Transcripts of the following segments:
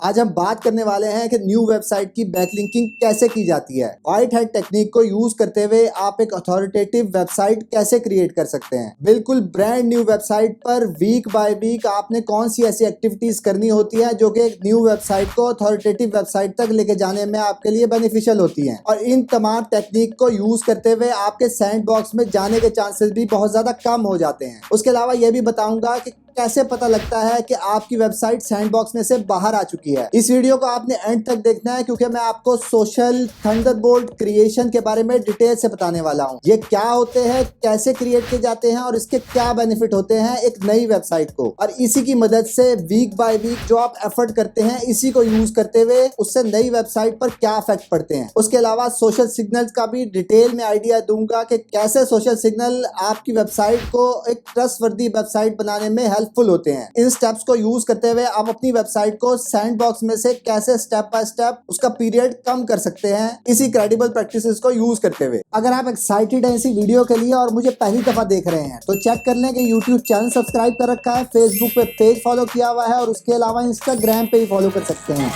आज हम बात करने वाले हैं कि न्यू वेबसाइट की बैकलिंकिंग कैसे की जाती है। व्हाइट हैट टेक्निक को यूज करते हुए आप एक अथॉरिटेटिव वेबसाइट कैसे क्रिएट कर सकते हैं। बिल्कुल ब्रांड न्यू वेबसाइट पर वीक बाय वीक आपने कौन सी ऐसी एक्टिविटीज करनी होती है जो कि एक न्यू वेबसाइट को अथॉरिटेटिव वेबसाइट तक लेके जाने में आपके लिए बेनिफिशियल होती है। और इन तमाम टेक्निक को यूज करते हुए आपके सैंडबॉक्स में जाने के चांसेस भी बहुत ज्यादा कम हो जाते हैं। उसके अलावा यह भी बताऊंगा कि कैसे पता लगता है कि आपकी वेबसाइट सैंडबॉक्स में से बाहर आ चुकी है। इस वीडियो को आपने एंड तक देखना है क्योंकि मैं आपको सोशल थंडरबोल्ट क्रिएशन के बारे में डिटेल से बताने वाला हूं। ये क्या होते हैं, कैसे क्रिएट किए जाते हैं और इसके क्या बेनिफिट होते हैं एक नई वेबसाइट को। और इसी की मदद से वीक बाय वीक जो आप एफर्ट करते हैं इसी को यूज करते हुए उससे नई वेबसाइट पर क्या इफेक्ट पड़ते हैं। उसके अलावा सोशल सिग्नल्स का भी डिटेल में आइडिया दूंगा कि कैसे सोशल सिग्नल आपकी वेबसाइट को एक ट्रस्टवर्दी वेबसाइट बनाने में हेल्पफुल होते हैं। इन स्टेप्स को यूज करते हुए आप अपनी वेबसाइट को सैंडबॉक्स में से कैसे स्टेप बाय स्टेप उसका पीरियड कम कर सकते हैं इसी क्रेडिबल प्रैक्टिसेस को यूज करते हुए। अगर आप एक्साइटेड हैं इसी वीडियो के लिए और मुझे पहली दफा देख रहे हैं तो चेक कर लें कि यूट्यूब चैनल सब्सक्राइब कर रखा है, फेसबुक पे पेज फॉलो किया हुआ है और उसके अलावा इंस्टाग्राम पे भी फॉलो कर सकते हैं।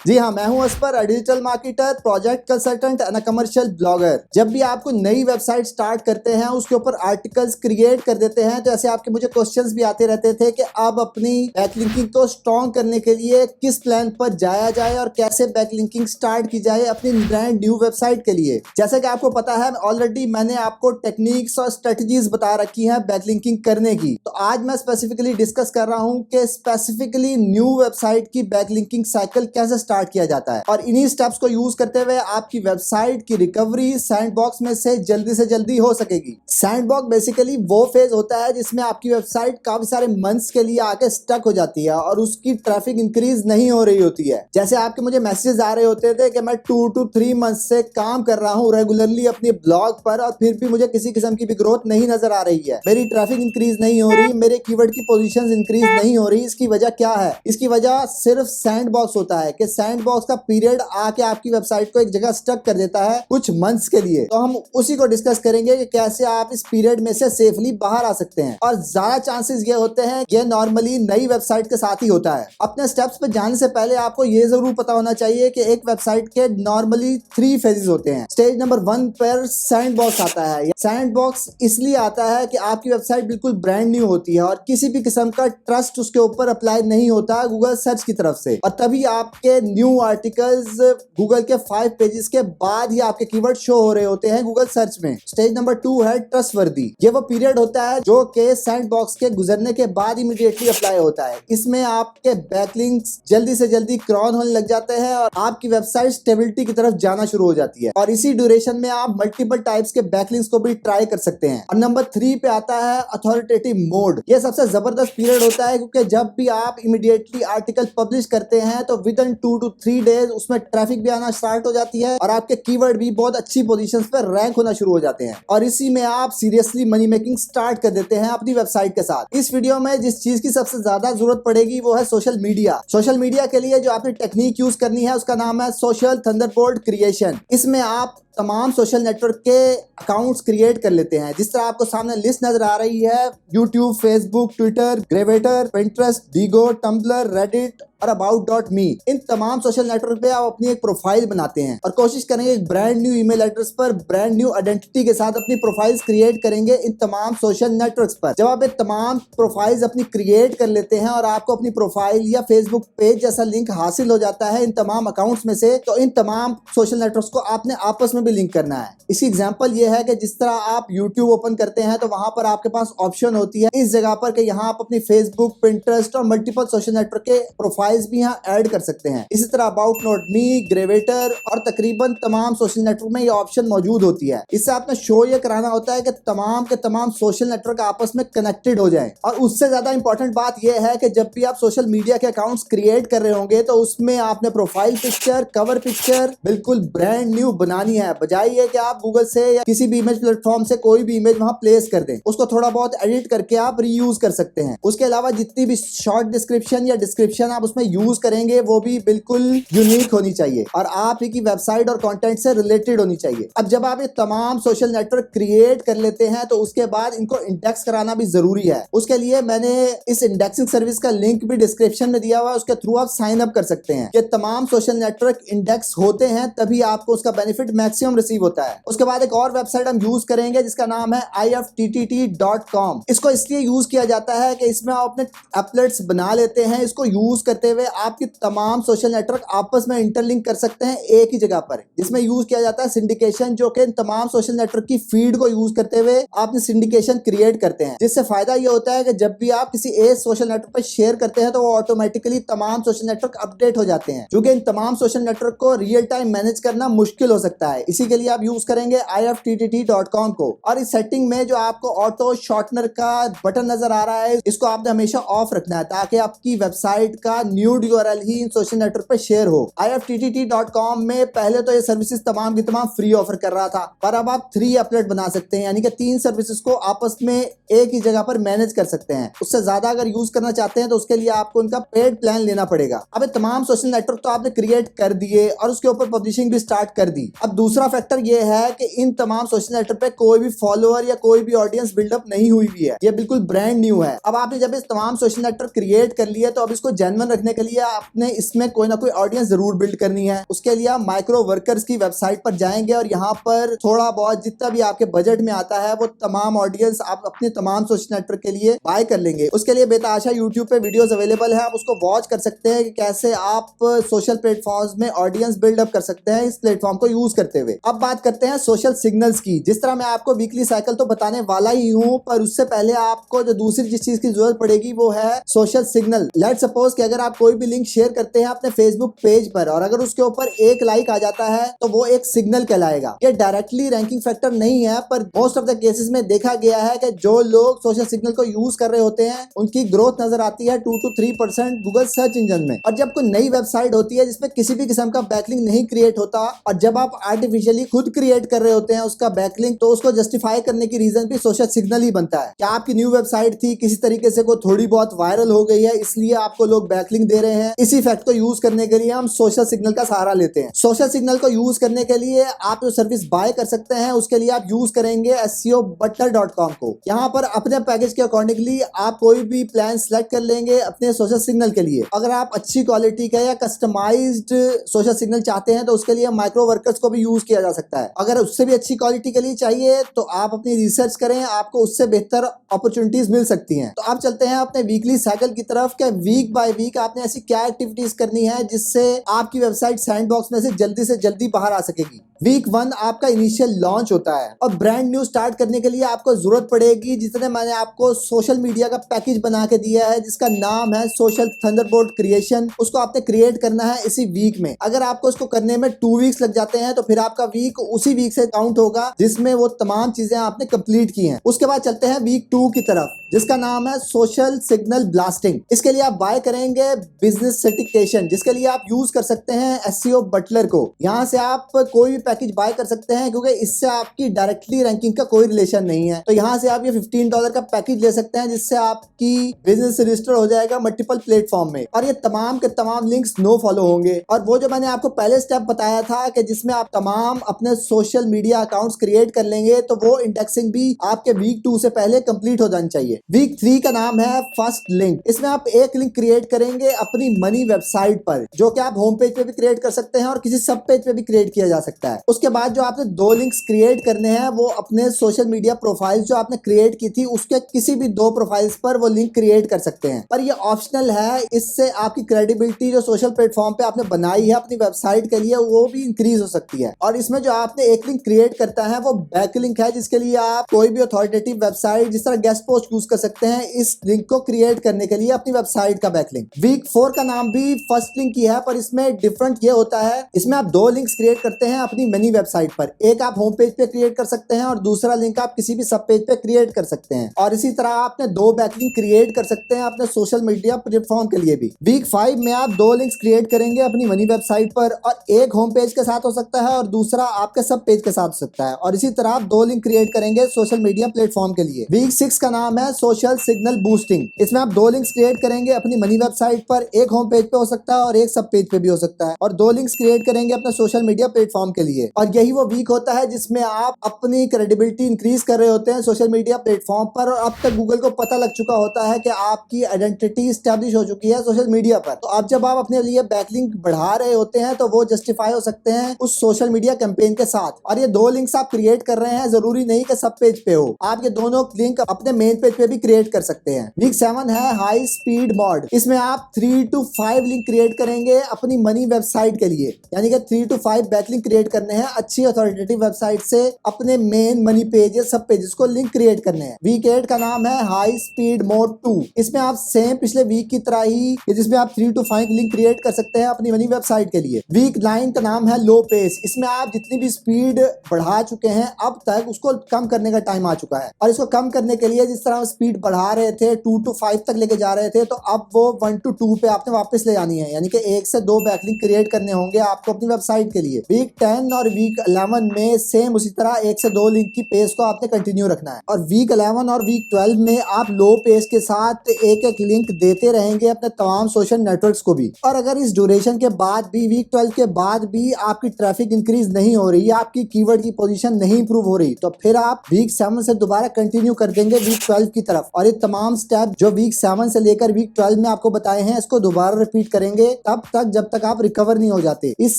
जी हाँ, मैं हूं अस्पर, digital marketer, project consultant and commercial blogger. जब भी आपको नई वेबसाइट स्टार्ट करते हैं उसके ऊपर आर्टिकल्स क्रिएट कर देते हैं तो ऐसे आपके मुझे क्वेश्चंस भी आते रहते थे कि अब अपनी बैकलिंकिंग को स्ट्रॉन्ग करने के लिए किस प्लान पर जाया जाए और कैसे बैकलिंकिंग स्टार्ट की जाए अपनी ब्रांड न्यू वेबसाइट के लिए। जैसे कि आपको पता है ऑलरेडी मैंने आपको टेक्निक्स और स्ट्रेटजीज बता रखी है बैकलिंकिंग करने की। तो आज मैं स्पेसिफिकली डिस्कस कर रहा हूँ कि स्पेसिफिकली न्यू वेबसाइट की बैकलिंकिंग साइकिल कैसे स्टार्ट किया जाता है और इन्हीं स्टेप्स को यूज करते हुए आपकी वेबसाइट की रिकवरी सैंडबॉक्स में से जल्दी हो सकेगी। सैंडबॉक्स बेसिकली वो फेज होता है जिसमें आपकी वेबसाइट काफी सारे मंथ्स के लिए आके स्टक हो जाती है और उसकी ट्रैफिक इंक्रीज नहीं हो रही होती है। जैसे आपके मुझे मैसेजेस आ रहे होते थे कि मैं 2 to 3 मंथ से काम कर रहा हूं रेगुलरली अपने ब्लॉग पर और फिर भी मुझे किसी किस्म की भी ग्रोथ नहीं नजर आ रही है, मेरी ट्रैफिक इंक्रीज नहीं हो रही, मेरे कीवर्ड की पोजीशंस इंक्रीज नहीं हो रही। इसकी वजह क्या है? इसकी वजह सिर्फ सैंडबॉक्स होता है कि सैंडबॉक्स का पीरियड आके आपकी वेबसाइट को एक जगह स्टक कर देता है कुछ मंथ्स के लिए। तो हम उसी को डिस्कस करेंगे कि कैसे आप इस पीरियड में से सेफली बाहर आ सकते हैं। और ज्यादा चांसेस ये होते हैं ये नॉर्मली नई वेबसाइट के साथ ही होता है। अपने स्टेप्स पे जाने से पहले आपको ये जरूर पता होना चाहिए कि एक वेबसाइट के नॉर्मली 3 फेजेस होते हैं। स्टेज नंबर 1 पर सैंडबॉक्स आता है। सैंडबॉक्स इसलिए आता है कि आपकी वेबसाइट बिल्कुल ब्रांड न्यू होती है और किसी भी किस्म का ट्रस्ट उसके ऊपर अप्लाई नहीं होता गूगल सर्च की तरफ से, और तभी आपके न्यू आर्टिकल्स गूगल के 5 पेजेस के बाद ही आपके कीवर्ड शो हो रहे होते हैं गूगल सर्च में। स्टेज नंबर 2 है ट्रस्टवर्दी। ये वो पीरियड होता है जो कि सैंडबॉक्स के गुजरने के बाद इमीडिएटली अप्लाई होता है। इसमें आपके बैकलिंक्स जल्दी से जल्दी क्रॉन होने लग जाते हैं और आपकी वेबसाइट स्टेबिलिटी की तरफ जाना शुरू हो जाती है और इसी ड्यूरेशन में आप मल्टीपल टाइप्स के बैकलिंक्स को भी ट्राई कर सकते हैं। और नंबर 3 पे आता है अथॉरिटेटिव मोड। ये सबसे जबरदस्त पीरियड होता है क्योंकि जब भी आप इमीडिएटली आर्टिकल पब्लिश करते हैं तो विद इन 2 to 3 डेज उसमें ट्रैफिक भी आना स्टार्ट हो जाती है और आपके कीवर्ड भी बहुत अच्छी पोजीशंस पर रैंक होना शुरू हो जाते हैं और इसी में आप सीरियसली मनी मेकिंग स्टार्ट कर देते हैं अपनी वेबसाइट के साथ। इस वीडियो में जिस चीज की सबसे ज्यादा जरूरत पड़ेगी वो है सोशल मीडिया। सोशल मीडिया के लिए जो आपने टेक्निक यूज करनी है उसका नाम है सोशल थंडरबोल्ट क्रिएशन। इसमें आप तमाम सोशल नेटवर्क के अकाउंट्स क्रिएट कर लेते हैं। जिस तरह आपको सामने लिस्ट नजर आ रही है, YouTube, Facebook, Twitter, Gravatar, Pinterest, Diigo, Tumblr, Reddit और अबाउट.मी। इन तमाम सोशल नेटवर्क पे आप अपनी एक प्रोफाइल बनाते हैं और कोशिश करेंगे एक ब्रांड न्यू ईमेल एड्रेस पर ब्रांड न्यू आइडेंटिटी के साथ अपनी प्रोफाइल्स क्रिएट करेंगे इन तमाम सोशल नेटवर्क्स पर। जब आप ये तमाम प्रोफाइल्स अपनी क्रिएट कर लेते हैं और आपको अपनी प्रोफाइल या फेसबुक पेज जैसा लिंक हासिल हो जाता है इन तमाम अकाउंट्स में से, तो इन तमाम सोशल नेटवर्क्स को आपने आपस में भी लिंक करना है। इसकी एग्जांपल ये है कि जिस तरह आप YouTube ओपन करते हैं तो वहां पर आपके पास ऑप्शन होती है इस जगह पर कि यहाँ आप अपनी फेसबुक, पिंटरेस्ट और मल्टीपल सोशल नेटवर्क के प्रोफाइल्स भी यहाँ ऐड कर सकते हैं। इसी तरह अबाउट.मी, ग्रेवेटर और तकरीबन तमाम सोशल नेटवर्क में ये ऑप्शन मौजूद होती है। इससे आपने शो ये कराना होता है कि तमाम के तमाम सोशल नेटवर्क आपस में कनेक्टेड हो जाएं। और उससे ज्यादा इंपॉर्टेंट बात यह है कि जब भी आप सोशल मीडिया के अकाउंट्स क्रिएट कर रहे होंगे तो उसमें आपने प्रोफाइल पिक्चर, कवर पिक्चर बिल्कुल ब्रांड न्यू बनानी है, बजाय ये कि आप गूगल से या किसी भी इमेज प्लेटफॉर्म से कोई भी इमेज वहां प्लेस कर दें, उसको थोड़ा बहुत एडिट करके आप रीयूज कर सकते हैं। उसके अलावा जितनी भी शॉर्ट डिस्क्रिप्शन या डिस्क्रिप्शन आप उसमें यूज करेंगे वो भी बिल्कुल यूनिक होनी चाहिए और आप ही की वेबसाइट और कंटेंट से रिलेटेड होनी चाहिए। अब जब आप ये तमाम सोशल नेटवर्क क्रिएट कर लेते हैं तो उसके बाद इनको इंडेक्स कराना भी जरूरी है। उसके लिए मैंने इस इंडेक्सिंग सर्विस का लिंक भी डिस्क्रिप्शन में दिया हुआ है, उसके थ्रू आप साइन अप कर सकते हैं। ये तमाम सोशल नेटवर्क इंडेक्स होते हैं तभी आपको उसका बेनिफिट मैक्सिमम रिसीव होता है। उसके बाद एक और वेबसाइट हम यूज करेंगे जिसका नाम है IFTTT.com। इसको इसलिए यूज किया जाता है कि इसमें आप अपने एप्लेट्स बना लेते हैं। इसको यूज करते हुए आपकी तमाम सोशल नेटवर्क आपस में इंटरलिंक कर सकते हैं एक ही जगह पर। इसमें यूज किया जाता है सिंडिकेशन, जो कि तमाम सोशल नेटवर्क की फीड को यूज करते हुए आप सिंडिकेशन क्रिएट करते हैं, जिससे फायदा ये होता है कि जब भी आप किसी एक सोशल नेटवर्क पर शेयर करते हैं तो वो ऑटोमेटिकली तमाम सोशल नेटवर्क अपडेट हो जाते हैं, क्योंकि इन तमाम सोशल नेटवर्क को रियल टाइम मैनेज करना मुश्किल हो सकता है। इसी के लिए आप यूज करेंगे IFTTT.com को। और इस सेटिंग में जो आपको ऑटो शॉर्टनर का बटन नजर आ रहा है, इसको आपने हमेशा ऑफ रखना है ताकि आपकी वेबसाइट का न्यूड URL ही इन सोशल नेटवर्क पर शेयर हो। IFTTT.com में पहले तो ये सर्विसेज तमाम की तमाम फ्री ऑफर कर रहा था, पर अब आप 3 अपलेट बना सकते हैं, यानी कि 3 सर्विसेज को आपस में एक ही जगह पर मैनेज कर सकते हैं। उससे ज्यादा अगर यूज करना चाहते हैं तो उसके लिए आपको उनका पेड प्लान लेना पड़ेगा। अब तमाम सोशल नेटवर्क तो आपने क्रिएट कर दिए और उसके ऊपर पब्लिशिंग भी स्टार्ट कर दी। अब दूसरा फैक्टर ये है कि इन तमाम सोशल नेटवर्क पे कोई भी फॉलोअर या कोई भी ऑडियंस बिल्डअप नहीं हुई हुई है, ये बिल्कुल ब्रांड न्यू है। अब आपने जब इस तमाम सोशल नेटवर्क क्रिएट कर लिए तो अब इसको जेन्युइन रखने के लिए आपने इसमें कोई ना कोई ऑडियंस जरूर बिल्ड करनी है। उसके लिए आप माइक्रो वर्कर्स की वेबसाइट पर जाएंगे और यहाँ पर थोड़ा बहुत जितना भी आपके बजट में आता है वो तमाम ऑडियंस आप अपने तमाम सोशल नेटवर्क के लिए बाय कर लेंगे। उसके लिए बेताशा यूट्यूब पे वीडियोस अवेलेबल है, आप उसको वॉच कर सकते हैं कि कैसे आप सोशल प्लेटफॉर्म्स में ऑडियंस बिल्डअप कर सकते हैं इस प्लेटफॉर्म को यूज करते हुए। अब बात करते हैं सोशल सिग्नल्स की। जिस तरह मैं आपको वीकली साइकिल तो बताने वाला ही हूँ, पर उससे पहले आपको जो दूसरी जिस चीज की जरूरत पड़ेगी वो है सोशल सिग्नल। लेट्स सपोज कि अगर आप कोई भी लिंक शेयर करते हैं अपने फेसबुक पेज पर और अगर उसके ऊपर 1 लाइक आ जाता है तो वो एक सिग्नल कहलाएगा। ये डायरेक्टली रैंकिंग फैक्टर नहीं है, पर मोस्ट ऑफ द केसेस में देखा गया है कि जो लोग सोशल सिग्नल को यूज कर रहे होते हैं उनकी ग्रोथ नजर आती है 2 to 3% गूगल सर्च इंजन में। और जब कोई नई वेबसाइट होती है जिसमें किसी भी किस्म का बैकलिंक नहीं क्रिएट होता और जब आप आर्टिफिशियली खुद क्रिएट कर रहे होते हैं उसका बैकलिंक, तो उसको जस्टिफाई करने की रीजन भी सोशल सिग्नल ही बनता है। क्या आपकी न्यू वेबसाइट थी, किसी तरीके से को थोड़ी बहुत वायरल हो गई है, इसलिए आपको लोग बैकलिंक दे रहे हैं। इसी फैक्ट को यूज करने के लिए हम सोशल सिग्नल का सहारा लेते हैं। सोशल सिग्नल को यूज करने के लिए आप जो सर्विस बाय कर सकते हैं उसके लिए आप यूज करेंगे SEOButler.com को। यहाँ पर अपने पैकेज के अकॉर्डिंगली आप कोई भी प्लान सेलेक्ट कर लेंगे अपने सोशल सिग्नल के लिए। अगर आप अच्छी क्वालिटी का या कस्टमाइज्ड सोशल सिग्नल चाहते हैं तो उसके लिए माइक्रो वर्कर्स को भी यूज किया जा सकता है। अगर उससे भी अच्छी क्वालिटी के लिए चाहिए तो आप अपनी रिसर्च करें, आपको उससे बेहतर अपॉर्चुनिटीज मिल सकती हैं। तो आप चलते हैं अपने वीकली साइकिल की तरफ कि वीक बाय वीक आपने ऐसी क्या एक्टिविटीज करनी है जिससे आपकी वेबसाइट सैंडबॉक्स में से जल्दी बाहर आ सकेगी। वीक 1 आपका इनिशियल लॉन्च होता है और ब्रांड न्यू स्टार्ट करने के लिए आपको जरूरत पड़ेगी जितने मैंने आपको सोशल मीडिया का पैकेज बना के दिया है जिसका नाम है सोशल थंडरबोल्ट क्रिएशन। उसको आपने क्रिएट करना है इसी वीक में। अगर आपको उसको करने में 2 वीक्स लग जाते हैं तो फिर आपका वीक उसी वीक से काउंट होगा जिसमें वो तमाम चीजें आपने कंप्लीट की हैं। उसके बाद चलते हैं वीक 2 की तरफ जिसका नाम है सोशल सिग्नल ब्लास्टिंग। इसके लिए आप बाय करेंगे बिजनेस सर्टिफिकेशन, जिसके लिए आप यूज कर सकते हैं SEO बटलर को। यहाँ से आप कोई भी पैकेज बाय कर सकते हैं क्योंकि इससे आपकी डायरेक्टली रैंकिंग का कोई रिलेशन नहीं है। तो यहाँ से आप ये $15 का पैकेज ले सकते हैं जिससे आपकी बिजनेस रजिस्टर हो जाएगा मल्टीपल प्लेटफॉर्म में और ये तमाम के तमाम लिंक्स नो फॉलो होंगे। और वो जो मैंने आपको पहले स्टेप बताया था कि जिसमें आप तमाम अपने सोशल मीडिया अकाउंट्स क्रिएट कर लेंगे तो वो इंडेक्सिंग भी आपके वीक 2 से पहले कंप्लीट हो जानी चाहिए। वीक 3 का नाम है फर्स्ट लिंक। इसमें आप एक लिंक क्रिएट करेंगे अपनी मनी वेबसाइट पर, जो कि आप होम पेज पे भी क्रिएट कर सकते हैं और किसी सब पेज पे भी क्रिएट किया जा सकता है। उसके बाद जो आपने 2 लिंक्स क्रिएट करने हैं वो अपने सोशल मीडिया प्रोफाइल जो आपने क्रिएट की थी उसके किसी भी 2 प्रोफाइल्स पर वो लिंक क्रिएट कर सकते हैं, पर ये ऑप्शनल है। इससे आपकी क्रेडिबिलिटी जो सोशल प्लेटफॉर्म पे आपने बनाई है अपनी वेबसाइट के लिए वो भी इंक्रीज हो सकती है। और इसमें जो आपने एक लिंक क्रिएट करता है वो बैक लिंक है, जिसके लिए आप कोई भी अथॉरिटेटिव वेबसाइट जिस तरह गेस्ट पोस्ट यूज कर सकते हैं इस लिंक को क्रिएट करने के लिए अपनी वेबसाइट का बैकलिंक। वीक 4 का नाम भी फर्स्ट लिंक की है, पर इसमें डिफरेंट ये होता है, इसमें आप 2 लिंक्स क्रिएट करते हैं अपनी अपनी मनी वेबसाइट पर। एक आप होम पेज पे क्रिएट कर सकते हैं और दूसरा लिंक आप किसी भी सब पेज पे क्रिएट कर सकते हैं। और इसी तरह आपने 2 बैकलिंक क्रिएट कर सकते हैं अपने सोशल मीडिया प्लेटफॉर्म के लिए भी। वीक 5 में आप 2 लिंक्स क्रिएट करेंगे अपनी मनी वेबसाइट पर, और एक होम पेज के साथ हो सकता है और दूसरा आपके सब पेज के साथ हो सकता है। और इसी तरह आप 2 लिंक क्रिएट करेंगे सोशल मीडिया प्लेटफॉर्म के लिए। वीक 6 का नाम है सोशल सिग्नल बूस्टिंग। इसमें आप 2 लिंक्स क्रिएट करेंगे अपनी मनी वेबसाइट पर, एक होम पेज पे हो सकता है और एक सब पेज पे भी हो सकता है, और 2 लिंक्स क्रिएट करेंगे अपने सोशल मीडिया प्लेटफॉर्म के लिए। और यही वो वीक होता है जिसमें आप अपनी क्रेडिबिलिटी इंक्रीज कर रहे होते हैं सोशल मीडिया प्लेटफॉर्म पर, और अब तक गूगल को पता लग चुका होता है कि आपकी आइडेंटिटी स्टैब्लिश हो चुकी है सोशल मीडिया पर। तो अब जब आप अपने लिए बैकलिंक बढ़ा रहे होते हैं तो वो जस्टिफाई हो सकते हैं उस सोशल मीडिया कैंपेन के साथ। और ये 2 लिंक्स आप क्रिएट कर रहे हैं, जरूरी नहीं कि सब पेज पे हो, आप ये दोनों लिंक अपने मेन पेज पे भी क्रिएट कर सकते हैं। वीक 7 है हाई स्पीड मॉड। इसमें आप 3 to 5 लिंक क्रिएट करेंगे अपनी मनी वेबसाइट के लिए, यानी कि 3 to 5 बैकलिंक क्रिएट करने हैं अच्छी अथॉरिटेटिव वेबसाइट से अपने मेन मनी पेज सब पेजेस को लिंक क्रिएट करने हैं। वीक 8 का नाम है हाई स्पीड मोड 2। इसमें आप सेम पिछले वीक की तरह ही, जिसमें आप 3 to 5 लिंक क्रिएट कर सकते हैं अपनी मनी वेबसाइट के लिए। वीक 9 का नाम है लो पेस। इसमें आप जितनी भी स्पीड बढ़ा चुके हैं अब तक, उसको कम करने का टाइम आ चुका है। और इसको कम करने के लिए जिस तरह स्पीड बढ़ा रहे थे 2 to 5 तक लेके जा रहे थे, तो अब वो 1 to 2 पे आपने वापस ले आनी है, यानी कि 1 से 2 बैकलिंक क्रिएट करने होंगे आपको अपनी वेबसाइट के लिए। वीक 10 और वीक 11 में सेम उसी तरह 1 से 2 लिंक की पेस को आपने कंटिन्यू रखना है। और वीक 11 और वीक 12 में आप लो पेस के साथ एक एक लिंक देते रहेंगे अपने तमाम सोशल नेटवर्क्स को भी। और अगर इस ड्यूरेशन के बाद भी, वीक 12 के बाद भी आपकी ट्रैफिक इंक्रीज नहीं हो रही, आपकी कीवर्ड की पोजीशन नहीं इंप्रूव हो रही, तो फिर आप वीक 7 से दोबारा कंटिन्यू कर देंगे वीक 12 की तरफ। और ये तमाम स्टेप जो वीक 7 से लेकर वीक 12 में आपको बताए हैं, इसको दोबारा रिपीट करेंगे तब तक जब तक आप रिकवर नहीं हो जाते इस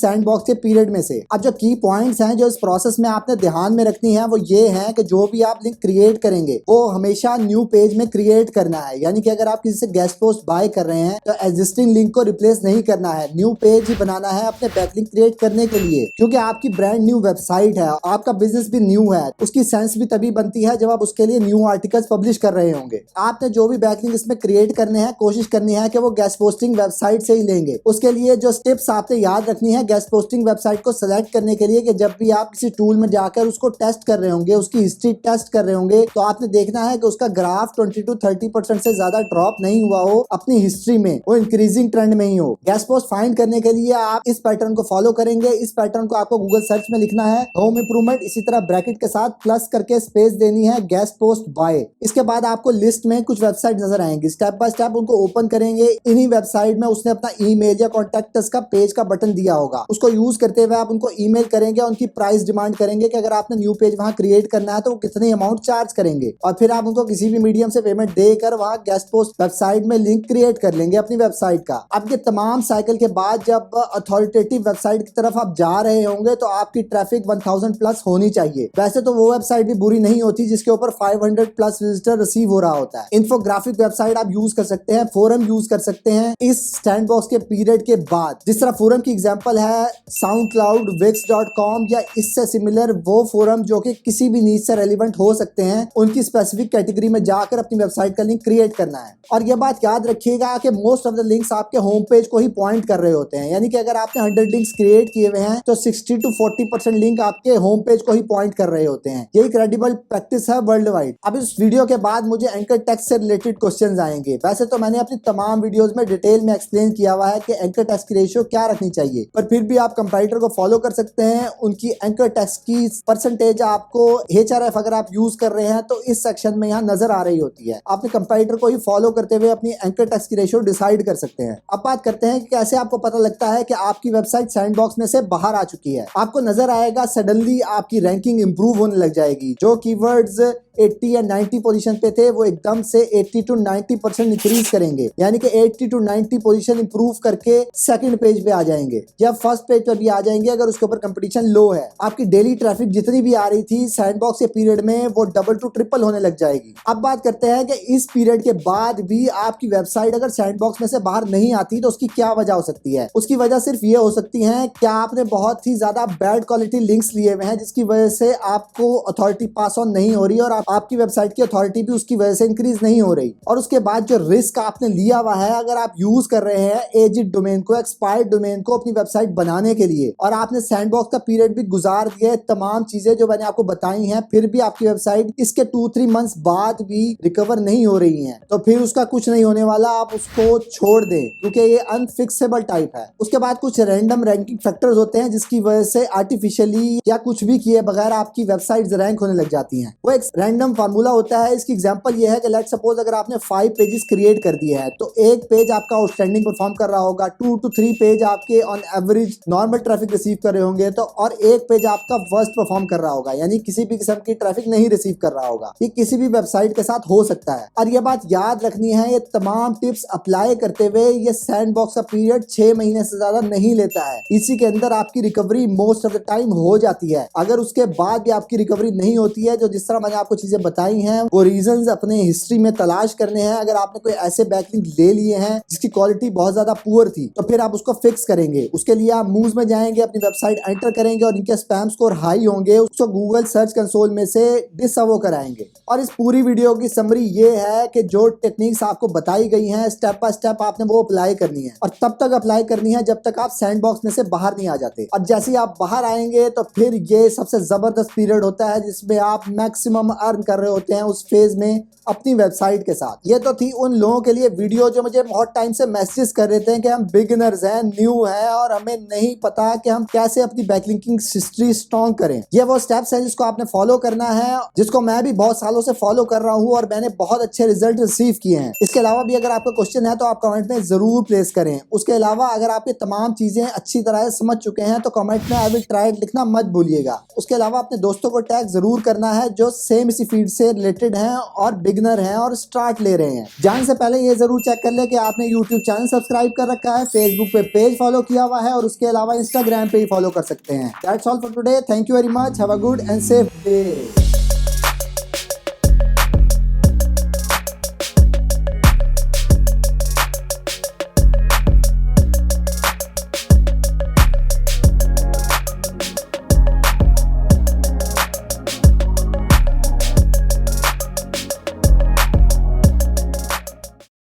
सैंडबॉक्स के पीरियड में से। अब जो की पॉइंट्स हैं जो इस प्रोसेस में आपने ध्यान में रखनी है वो ये है कि जो भी आप लिंक क्रिएट करेंगे वो हमेशा न्यू पेज में क्रिएट करना है। यानी कि अगर आप किसी से गेस्ट पोस्ट बाय कर रहे हैं तो एग्जिस्टिंग लिंक को रिप्लेस नहीं करना है, न्यू पेज ही बनाना है अपने बैकलिंक क्रिएट करने के लिए। क्योंकि आपकी ब्रांड न्यू वेबसाइट है, आपका बिजनेस भी न्यू है, उसकी सेंस भी तभी बनती है जब आप उसके लिए न्यू आर्टिकल्स पब्लिश कर रहे होंगे। आपने जो भी बैकलिंक इसमें क्रिएट करने हैं, कोशिश करनी है कि वो गेस्ट पोस्टिंग वेबसाइट से ही लेंगे। उसके लिए जो स्टेप्स आपने याद रखनी है गेस्ट पोस्टिंग वेबसाइट को सिलेक्ट करने के लिए, कि जब भी आप किसी टूल में जाकर उसको टेस्ट कर रहे होंगे, उसकी हिस्ट्री टेस्ट कर रहे होंगे, तो आपने देखना है कि उसका ग्राफ 20 to 30% से ज्यादा ड्रॉप नहीं हुआ हो अपनी हिस्ट्री में, वो इंक्रीजिंग ट्रेंड में ही हो। गेस्ट पोस्ट फाइंड करने के लिए आप इस पैटर्न को फॉलो करेंगे। इस पैटर्न को आपको गूगल सर्च में लिखना है होम इंप्रूवमेंट, इसी तरह ब्रैकेट के साथ प्लस करके स्पेस देनी है गेस्ट पोस्ट बाय। इसके बाद आपको लिस्ट में कुछ वेबसाइट नजर आएंगी, स्टेप बाय स्टेप उनको ओपन करेंगे। इन्हीं वेबसाइट में उसने अपना ईमेल या कॉन्टैक्ट अस का पेज का बटन दिया होगा, उसको यूज करते हुए आप उनको ईमेल करेंगे, उनकी प्राइस डिमांड करेंगे कि अगर आपने न्यू पेज वहां क्रिएट करना है तो वो कितनी अमाउंट चार्ज करेंगे, और फिर आप उनको किसी भी मीडियम से पेमेंट देकर वहां गेस्ट पोस्ट वेबसाइट में लिंक क्रिएट कर लेंगे अपनी वेबसाइट का। अब ये तमाम साइकिल के बाद जब अथॉरिटेटिव वेबसाइट की तरफ आप जा रहे होंगे तो आपकी ट्रैफिक 1000 प्लस होनी चाहिए। वैसे तो वो वेबसाइट भी बुरी नहीं होती जिसके ऊपर 500 प्लस विजिटर रिसीव हो रहा होता है। इन्फोग्राफिक वेबसाइट आप यूज कर सकते हैं, फोरम यूज कर सकते हैं इस सैंडबॉक्स के पीरियड के बाद। जिस तरह फोरम की एग्जांपल है SoundCloud, Wix.com या इससे सिमिलर वो फोरम जो कि किसी भी नीच से रेलिवेंट हो सकते हैं, उनकी स्पेसिफिक कैटेगरी में जाकर अपनी वेबसाइट का लिंक क्रिएट करना है। और यह बात याद रखिएगा कि मोस्ट ऑफ द लिंक्स आपके होम पेज को ही पॉइंट कर रहे होते हैं, यानी कि अगर आपने 100 लिंक्स क्रिएट किए हुए हैं तो 60 to 40% लिंक आपके होम पेज को ही पॉइंट कर रहे होते हैं। यही क्रेडिबल प्रैक्टिस है वर्ल्ड वाइड। अब इस वीडियो के बाद मुझे एंकर टेक्स्ट से रिलेटेड क्वेश्चंस आएंगे। वैसे तो मैंने अपनी तमाम वीडियोस में डिटेल में एक्सप्लेन किया हुआ है कि एंकर टेक्स्ट की रेशियो क्या रखनी चाहिए, पर फिर भी आप कंपाइलर को फॉलो कर सकते हैं। उनकी एंकर टेक्स्ट की परसेंटेज आपको HRF अगर आप यूज कर रहे हैं तो इस सेक्शन में यहाँ नजर आ रही होती है। आपने कंपाइलर को ही फॉलो करते हुए अपनी एंकर टेक्स्ट की रेशियो डिसाइड कर सकते हैं। अब बात करते हैं कि कैसे आपको पता लगता है कि आपकी वेबसाइट सैंडबॉक्स में से बाहर आ चुकी है। आपको नजर आएगा सडनली आपकी रैंकिंग इंप्रूव होने लग जाएगी। जो कीवर्ड्स 80 या 90 पोजीशन पे थे वो एकदम से 80 to 90% इंक्रीज करेंगे, यानी कि 80 to 90 पोजीशन इंप्रूव करके सेकंड पेज पे आ जाएंगे या फर्स्ट पेज पे भी आ जाएंगे अगर उसके ऊपर कंपटीशन लो है। आपकी डेली ट्रैफिक जितनी भी आ रही थी सैंडबॉक्स के पीरियड में वो डबल टू ट्रिपल होने लग जाएगी। अब बात करते हैं कि इस पीरियड के बाद भी आपकी वेबसाइट अगर सैंडबॉक्स में से बाहर नहीं आती तो उसकी क्या वजह हो सकती है। उसकी वजह सिर्फ ये हो सकती है कि आपने बहुत ही ज्यादा बैड क्वालिटी लिंक्स लिए हुए हैं जिसकी वजह से आपको अथॉरिटी पास ऑन नहीं हो रही और आपकी वेबसाइट की अथॉरिटी भी उसकी वजह से इंक्रीज नहीं हो रही। और उसके बाद जो रिस्क आपने लिया हुआ है, अगर आप यूज कर रहे हैं एजिड डोमेन को, एक्सपायर्ड डोमेन को अपनी वेबसाइट बनाने के लिए, और आपने सैंडबॉक्स का पीरियड भी गुजार दिया है, तमाम चीजें जो मैंने आपको बताई हैं, फिर भी आपकी वेबसाइट इसके 2-3 मंथ्स बाद भी रिकवर नहीं हो रही है, तो फिर उसका कुछ नहीं होने वाला, आप उसको छोड़ दें, क्योंकि ये अनफिक्सेबल टाइप है। उसके बाद कुछ रैंडम रैंकिंग फैक्टर्स होते हैं जिसकी वजह से आर्टिफिशियली या कुछ भी किए बगैर आपकी वेबसाइट रैंक होने लग जाती हैं। वो एक रैंडम फार्मूला होता है। इसकी एग्जांपल ये है कि लेट्स सपोज अगर आपने 5 पेजेस क्रिएट कर दिए हैं, तो एक पेज आपका आउटस्टैंडिंग परफॉर्म कर रहा होगा, 2 to 3 पेज आपके on average normal traffic receive कर रहे होंगे, तो और एक पेज आपका वर्स्ट परफॉर्म कर रहा होगा, यानी किसी भी किस्म की ट्रैफिक नहीं रिसीव कर रहा होगा। ये किसी भी वेबसाइट के साथ हो सकता है। और ये बात याद रखनी है, ये तमाम टिप्स अप्लाई करते हुए ये सैंडबॉक्स का पीरियड 6 महीने से ज्यादा नहीं लेता है। इसी के अंदर आपकी recovery most of the time हो जाती है। अगर उसके बाद भी आपकी रिकवरी नहीं होती है, जो जिस तरह मैंने आपको चीजें बताई हैं, वो रीजंस अपने हिस्ट्री में तलाश करने हैं। अगर आपने कोई ऐसे बैकलिंक ले लिए हैं जिसकी क्वालिटी बहुत ज्यादा पुअर थी, तो फिर आप उसको फिक्स करेंगे। उसके लिए आप मूव्स में जाएंगे, अपनी वेबसाइट एंटर करेंगे और इनके स्पैम स्कोर हाई होंगे, उसको गूगल सर्च कंसोल में से डिसअवो कराएंगे। और इस पूरी वीडियो की समरी ये है कि जो टेक्निक्स आपको बताई गई हैं, स्टेप बाय स्टेप आपने वो अप्लाई करनी है, और तब तक अप्लाई करनी है जब तक आप सैंडबॉक्स में से बाहर नहीं आ जाते। और जैसे ही आप बाहर आएंगे तो फिर ये सबसे जबरदस्त पीरियड होता है जिसमें आप मैक्सिमम अर्न कर रहे होते हैं उस फेज में अपनी वेबसाइट के साथ। ये तो थी उन लोगों के लिए वीडियो जो मुझे बहुत टाइम से मैसेज कर रहे थे कि हम बिगिनर्स हैं, न्यू हैं और हमें नहीं पता कि हम कैसे अपनी बैकलिंकिंग हिस्ट्री स्ट्रॉन्ग करें। ये वो स्टेप्स हैं जिसको आपने फॉलो करना है, जिसको मैं भी बहुत सालों से फॉलो कर रहा हूँ और मैंने बहुत अच्छे रिजल्ट रिसीव किए हैं। इसके अलावा भी अगर आपका क्वेश्चन है तो आप कमेंट में जरूर प्लेस करें। उसके अलावा अगर आप ये तमाम चीजें अच्छी तरह से समझ चुके हैं तो कमेंट में आई विल ट्राई इट लिखना मत भूलिएगा। उसके अलावा अपने दोस्तों को टैग जरूर करना है जो सेम इसी फील्ड से रिलेटेड हैं और बिगिनर हैं और स्टार्ट ले रहे हैं। जाने से पहले ये जरूर चेक कर ले कि आपने यूट्यूब चैनल सब्सक्राइब कर रखा है, फेसबुक पे पेज फॉलो किया हुआ है, और उसके अलावा इंस्टाग्राम पे ही फॉलो कर सकते हैं। That's all for today. Thank you very much. Have a good and safe day.